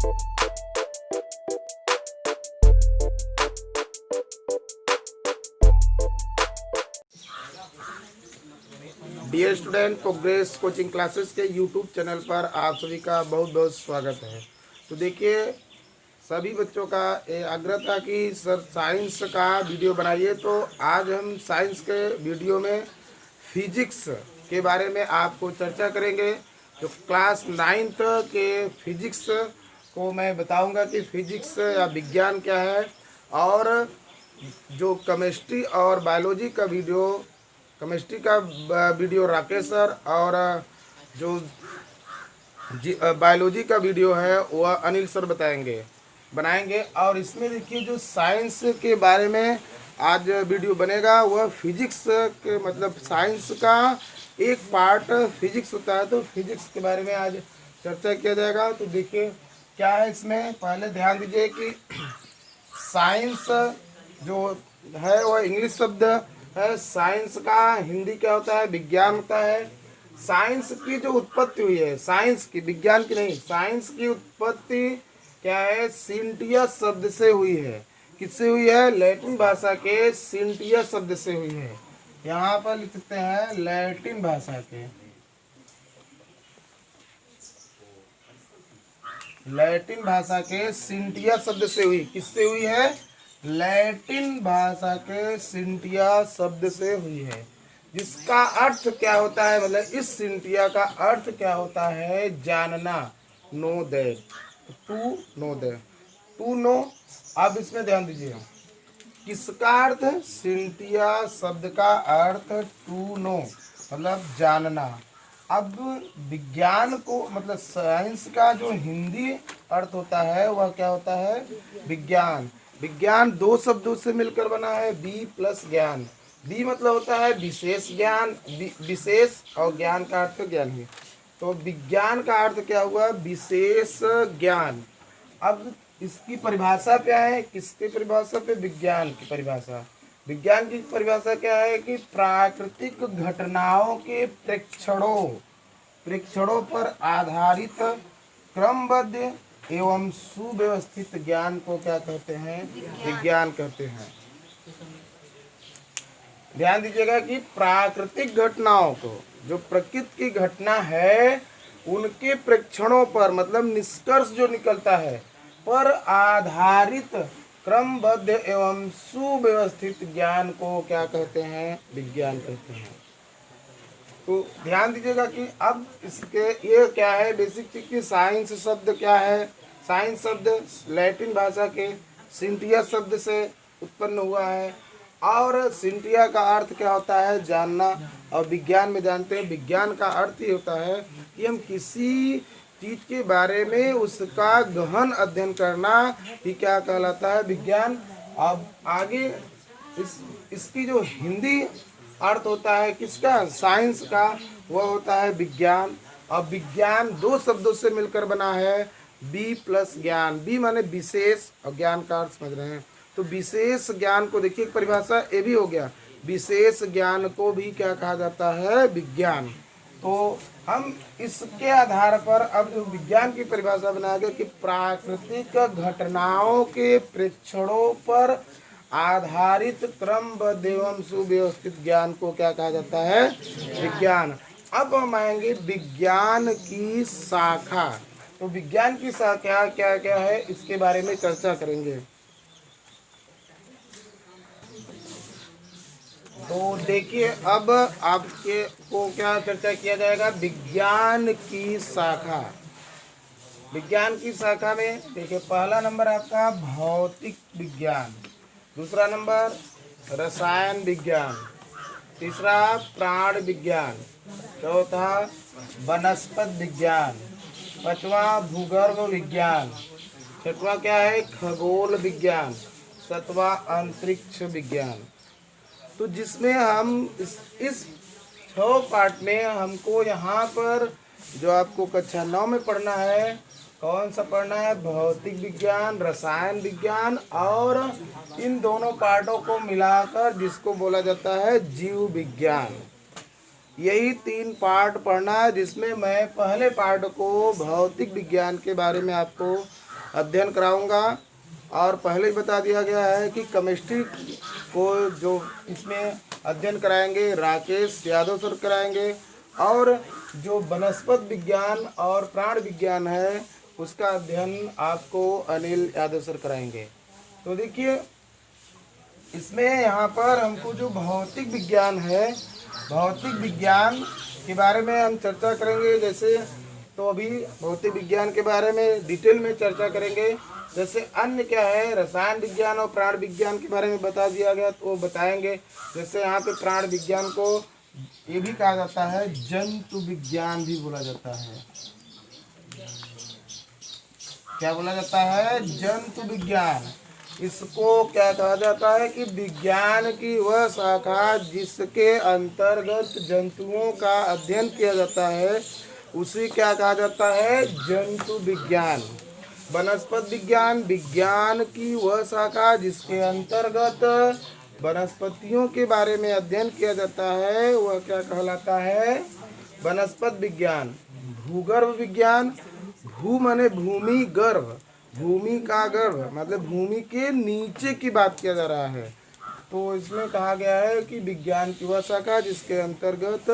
Dear student, progress coaching classes के YouTube channel पर आप सभी का बहुत बहुत स्वागत है। तो देखिए, सभी बच्चों का ये आग्रह था कि सर साइंस का वीडियो बनाइए, तो आज हम साइंस के वीडियो में फिजिक्स के बारे में आपको चर्चा करेंगे। जो क्लास 9th के फिजिक्स को मैं बताऊंगा कि फिजिक्स या विज्ञान क्या है, और जो केमिस्ट्री और बायोलॉजी का वीडियो राकेश सर, और जो बायोलॉजी का वीडियो है वह अनिल सर बनाएंगे। और इसमें देखिए, जो साइंस के बारे में आज वीडियो बनेगा वह फिजिक्स के, मतलब साइंस का एक पार्ट फिजिक्स होता है, तो फिजिक्स के बारे में आज चर्चा किया जाएगा। तो देखिए क्या है इसमें, पहले ध्यान दीजिए कि साइंस जो है वह इंग्लिश शब्द है। साइंस का हिंदी क्या होता है? विज्ञान होता है। साइंस की जो उत्पत्ति हुई है, साइंस की, विज्ञान की नहीं, साइंस की उत्पत्ति क्या है? सिंटियस शब्द से हुई है। किससे हुई है? लैटिन भाषा के सिंटियस शब्द से हुई है। यहाँ पर लिख सकते हैं लैटिन भाषा के, लैटिन भाषा के सिंटियस शब्द से हुई। किससे हुई है? लैटिन भाषा के सिंटिया शब्द से हुई है, जिसका अर्थ क्या होता है? मतलब इस सिंटिया का अर्थ क्या होता है? जानना, know that, to know that, to know. अब इसमें ध्यान दीजिए, किसका अर्थ? सिंटिया शब्द का अर्थ टू नो, मतलब जानना। अब विज्ञान को, मतलब साइंस का जो हिंदी अर्थ होता है वह क्या होता है? विज्ञान। विज्ञान दो शब्दों से मिलकर बना है, बी प्लस ज्ञान। बी मतलब होता है विशेष ज्ञान, विशेष, और ज्ञान का अर्थ ज्ञान ही। तो विज्ञान का अर्थ क्या हुआ? विशेष ज्ञान। अब इसकी परिभाषा क्या है? किसकी परिभाषा पे? विज्ञान की परिभाषा। विज्ञान की परिभाषा क्या है? कि प्राकृतिक घटनाओं के प्रेक्षणों पर आधारित क्रमबद्ध एवं सुव्यवस्थित ज्ञान को क्या कहते हैं? विज्ञान कहते हैं। ध्यान दीजिएगा कि प्राकृतिक घटनाओं को, जो प्रकृति की घटना है उनके प्रेक्षणों पर, मतलब निष्कर्ष जो निकलता है, पर आधारित क्रमबद्ध एवं सुव्यवस्थित ज्ञान को क्या कहते हैं? विज्ञान कहते हैं। तो ध्यान दीजिएगा कि अब इसके ये क्या है, बेसिक चीज की साइंस शब्द क्या है? साइंस शब्द लैटिन भाषा के सिंटिया शब्द से उत्पन्न हुआ है, और सिंटिया का अर्थ क्या होता है? जानना। और विज्ञान में जानते हैं, विज्ञान का अर्थ ही होता है कि हम किसी चीज के बारे में उसका गहन अध्ययन करना ही क्या कहलाता है? विज्ञान। अब आगे इसकी जो हिंदी अर्थ होता है किसका? साइंस का, वह होता है विज्ञान। और विज्ञान दो शब्दों से मिलकर बना है, बी प्लस ज्ञान। बी माने विशेष, और ज्ञान का अर्थ समझ रहे हैं। तो विशेष ज्ञान को देखिए, एक परिभाषा ये भी हो गया, विशेष ज्ञान को भी क्या कहा जाता है? विज्ञान। तो हम इसके आधार पर अब विज्ञान की परिभाषा बनाया गया कि प्राकृतिक घटनाओं के प्रेक्षणों पर आधारित क्रमबद्ध एवं सुव्यवस्थित ज्ञान को क्या कहा जाता है? विज्ञान। अब हम आएंगे विज्ञान की शाखा। तो विज्ञान की शाखा क्या क्या है, इसके बारे में चर्चा करेंगे। तो देखिए, अब आपके को क्या चर्चा किया जाएगा? विज्ञान की शाखा। विज्ञान की शाखा में देखिए, पहला नंबर आपका भौतिक विज्ञान, दूसरा नंबर रसायन विज्ञान, तीसरा प्राण विज्ञान, चौथा वनस्पति विज्ञान, पांचवा भूगर्भ विज्ञान, छठवां क्या है? खगोल विज्ञान, सातवां अंतरिक्ष विज्ञान। तो जिसमें हम इस 6 पार्ट में हमको यहाँ पर जो आपको कक्षा 9 में पढ़ना है, कौन सा पढ़ना है? भौतिक विज्ञान, रसायन विज्ञान, और इन दोनों पार्टों को मिलाकर जिसको बोला जाता है जीव विज्ञान। यही 3 पार्ट पढ़ना है, जिसमें मैं पहले पार्ट को भौतिक विज्ञान के बारे में आपको अध्ययन कराऊंगा। और पहले ही बता दिया गया है कि केमिस्ट्री को जो इसमें अध्ययन कराएंगे राकेश यादव सर कराएंगे, और जो वनस्पति विज्ञान और प्राण विज्ञान है उसका अध्ययन आपको अनिल यादव सर कराएंगे। तो देखिए इसमें यहाँ पर हमको जो भौतिक विज्ञान है, भौतिक विज्ञान के बारे में हम चर्चा करेंगे। जैसे तो अभी भौतिक विज्ञान के बारे में डिटेल में चर्चा करेंगे। जैसे अन्य क्या है, रसायन विज्ञान और प्राण विज्ञान के बारे में बता दिया गया तो वो बताएंगे। जैसे यहाँ पे प्राण विज्ञान को ये भी कहा जाता है जंतु विज्ञान भी बोला जाता है। क्या बोला जाता है? जंतु विज्ञान। इसको क्या कहा जाता है कि विज्ञान की वह शाखा जिसके अंतर्गत जंतुओं का अध्ययन किया जाता है उसे क्या कहा जाता है? जंतु विज्ञान। वनस्पति विज्ञान, विज्ञान की वह शाखा जिसके अंतर्गत वनस्पतियों के बारे में अध्ययन किया जाता है वह क्या कहलाता है? वनस्पति विज्ञान। भूगर्भ विज्ञान, भू माने भूमि, गर्भ भूमि का गर्भ मतलब भूमि के नीचे की बात किया जा रहा है। तो इसमें कहा गया है कि विज्ञान की वह शाखा जिसके अंतर्गत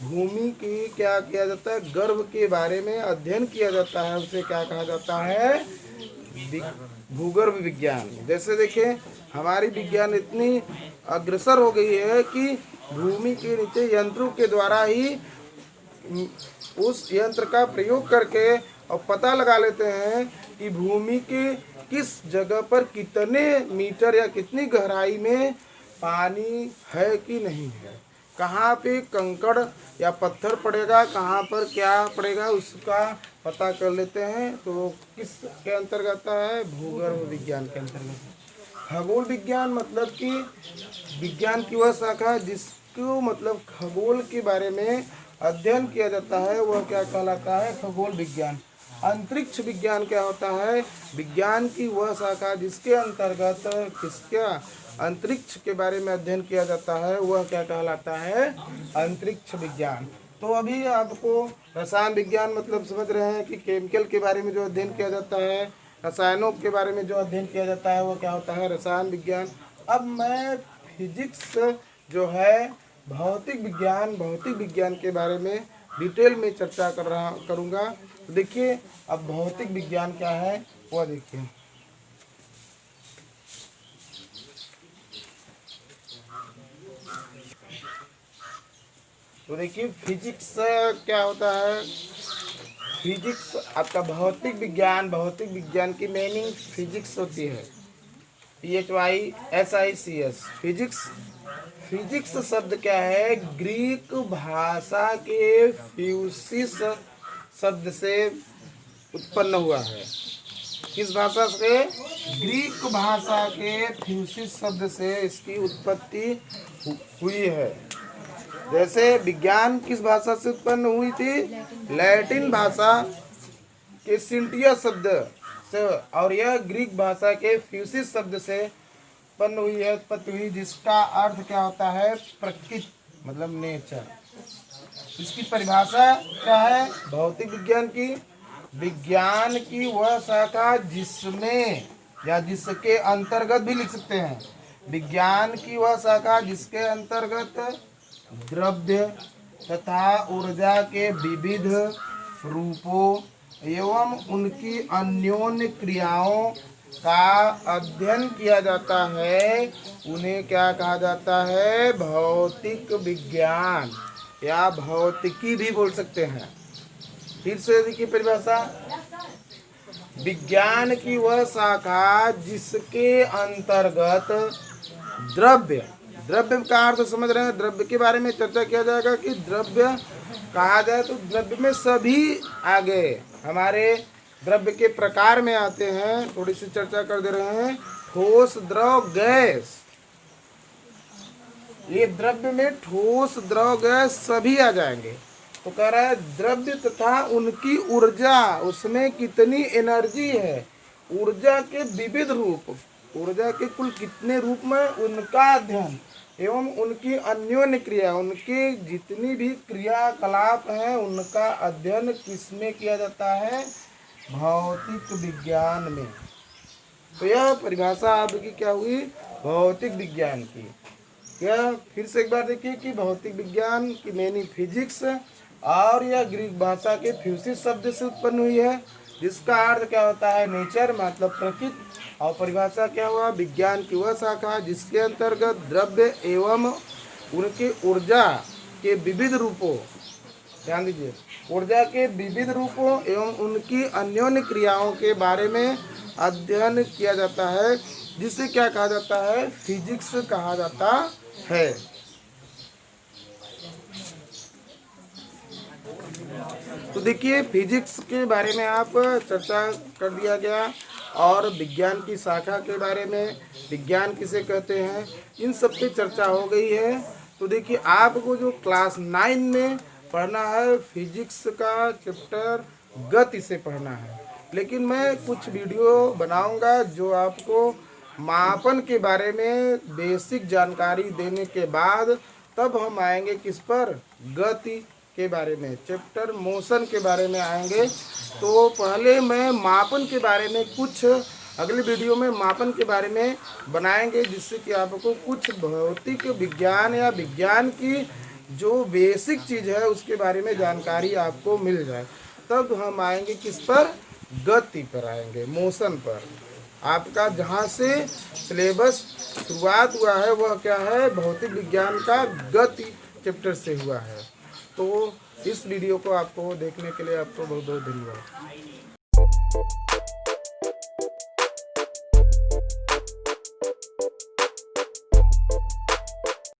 भूमि की क्या किया जाता है? गर्भ के बारे में अध्ययन किया जाता है, उसे क्या कहा जाता है? भूगर्भ विज्ञान। जैसे देखिए हमारी विज्ञान इतनी अग्रसर हो गई है कि भूमि के नीचे यंत्रों के द्वारा ही उस यंत्र का प्रयोग करके और पता लगा लेते हैं कि भूमि के किस जगह पर कितने मीटर या कितनी गहराई में पानी है कि नहीं है, कहाँ पे कंकड़ या पत्थर पड़ेगा, कहाँ पर क्या पड़ेगा उसका पता कर लेते हैं। तो किस के अंतर्गत है? भूगर्भ विज्ञान के अंतर्गत। खगोल विज्ञान मतलब कि विज्ञान की वह शाखा जिसको मतलब खगोल के बारे में अध्ययन किया जाता है वह क्या कहलाता है? खगोल विज्ञान। अंतरिक्ष विज्ञान क्या होता है? विज्ञान की वह शाखा जिसके अंतर्गत किसका अंतरिक्ष के बारे में अध्ययन किया जाता है वह क्या कहलाता है? अंतरिक्ष विज्ञान। तो अभी आपको रसायन विज्ञान मतलब समझ रहे हैं कि केमिकल के बारे में जो अध्ययन किया जाता है, रसायनों के बारे में जो अध्ययन किया जाता है वो क्या होता है? रसायन विज्ञान। अब मैं फिजिक्स जो है भौतिक विज्ञान के बारे में डिटेल में चर्चा करूँगा। तो देखिए अब भौतिक विज्ञान क्या है वह देखिए। तो देखिए फिजिक्स क्या होता है? फिजिक्स आपका भौतिक विज्ञान की मीनिंग फिजिक्स होती है, PHYSICS फिजिक्स। फिजिक्स शब्द क्या है? ग्रीक भाषा के फ्यूसिस शब्द से उत्पन्न हुआ है। किस भाषा से? ग्रीक भाषा के फ्यूसिस शब्द से इसकी उत्पत्ति हुई है। जैसे विज्ञान किस भाषा से उत्पन्न हुई थी? लैटिन भाषा के सिंटिया शब्द से, और यह ग्रीक भाषा के फ्यूसिस शब्द से उत्पन्न हुई है, उत्पत्ति हुई, जिसका अर्थ क्या होता है? प्रकृति मतलब नेचर। इसकी परिभाषा क्या है भौतिक विज्ञान की? विज्ञान की वह शाखा जिसमें या जिसके अंतर्गत भी लिख सकते हैं, विज्ञान की वह शाखा जिसके अंतर्गत द्रव्य तथा ऊर्जा के विविध रूपों एवं उनकी अन्योन्य क्रियाओं का अध्ययन किया जाता है, उन्हें क्या कहा जाता है? भौतिक विज्ञान या भौतिकी भी बोल सकते हैं। फिर से देखिए परिभाषा, विज्ञान की वह शाखा जिसके अंतर्गत द्रव्य का अर्थ समझ रहे हैं? द्रव्य के बारे में चर्चा किया जाएगा कि द्रव्य कहा जाए तो द्रव्य में सभी आगे हमारे द्रव्य के प्रकार में आते हैं, थोड़ी सी चर्चा कर दे रहे हैं। ठोस, द्रव, गैस। ये द्रव्य में ठोस, द्रव, गैस सभी आ जाएंगे। तो कह रहा है द्रव्य तथा उनकी ऊर्जा, उसमें कितनी एनर्जी है, ऊर्जा के विविध रूप, ऊर्जा के कुल कितने रूप में उनका अध्ययन एवं उनकी अन्योन्य क्रिया, उनकी जितनी भी क्रियाकलाप हैं उनका अध्ययन किसमें किया जाता है? भौतिक विज्ञान में। तो यह परिभाषा आपकी क्या हुई, भौतिक विज्ञान की। यह फिर से एक बार देखिए कि भौतिक विज्ञान की मैनी फिजिक्स, और यह ग्रीक भाषा के फ्यूसिस शब्द से उत्पन्न हुई है, जिसका अर्थ क्या होता है, नेचर मतलब प्रकृति। और परिभाषा क्या हुआ, विज्ञान की वह शाखा जिसके अंतर्गत द्रव्य एवं उनके ऊर्जा के विविध रूपों, ध्यान दीजिए, ऊर्जा के विविध रूपों एवं उनकी अन्योन्य क्रियाओं के बारे में अध्ययन किया जाता है, जिसे क्या कहा जाता है, फिजिक्स कहा जाता है। तो देखिए फिजिक्स के बारे में आप चर्चा कर दिया गया, और विज्ञान की शाखा के बारे में, विज्ञान किसे कहते हैं, इन सब पे चर्चा हो गई है। तो देखिए आपको जो क्लास 9 में पढ़ना है फिजिक्स का चैप्टर गति से पढ़ना है, लेकिन मैं कुछ वीडियो बनाऊंगा जो आपको मापन के बारे में बेसिक जानकारी देने के बाद तब हम आएंगे किस पर, गति के बारे में, चैप्टर मोशन के बारे में आएंगे। तो पहले मैं मापन के बारे में कुछ अगले वीडियो में मापन के बारे में बनाएंगे, जिससे कि आपको कुछ भौतिक विज्ञान या विज्ञान की जो बेसिक चीज़ है उसके बारे में जानकारी आपको मिल जाए। तब हम आएंगे किस पर, गति पर आएंगे, मोशन पर। आपका जहाँ से सिलेबस शुरुआत हुआ है वह क्या है, भौतिक विज्ञान का गति चैप्टर से हुआ है। तो इस वीडियो को आपको देखने के लिए आपको बहुत बहुत धन्यवाद।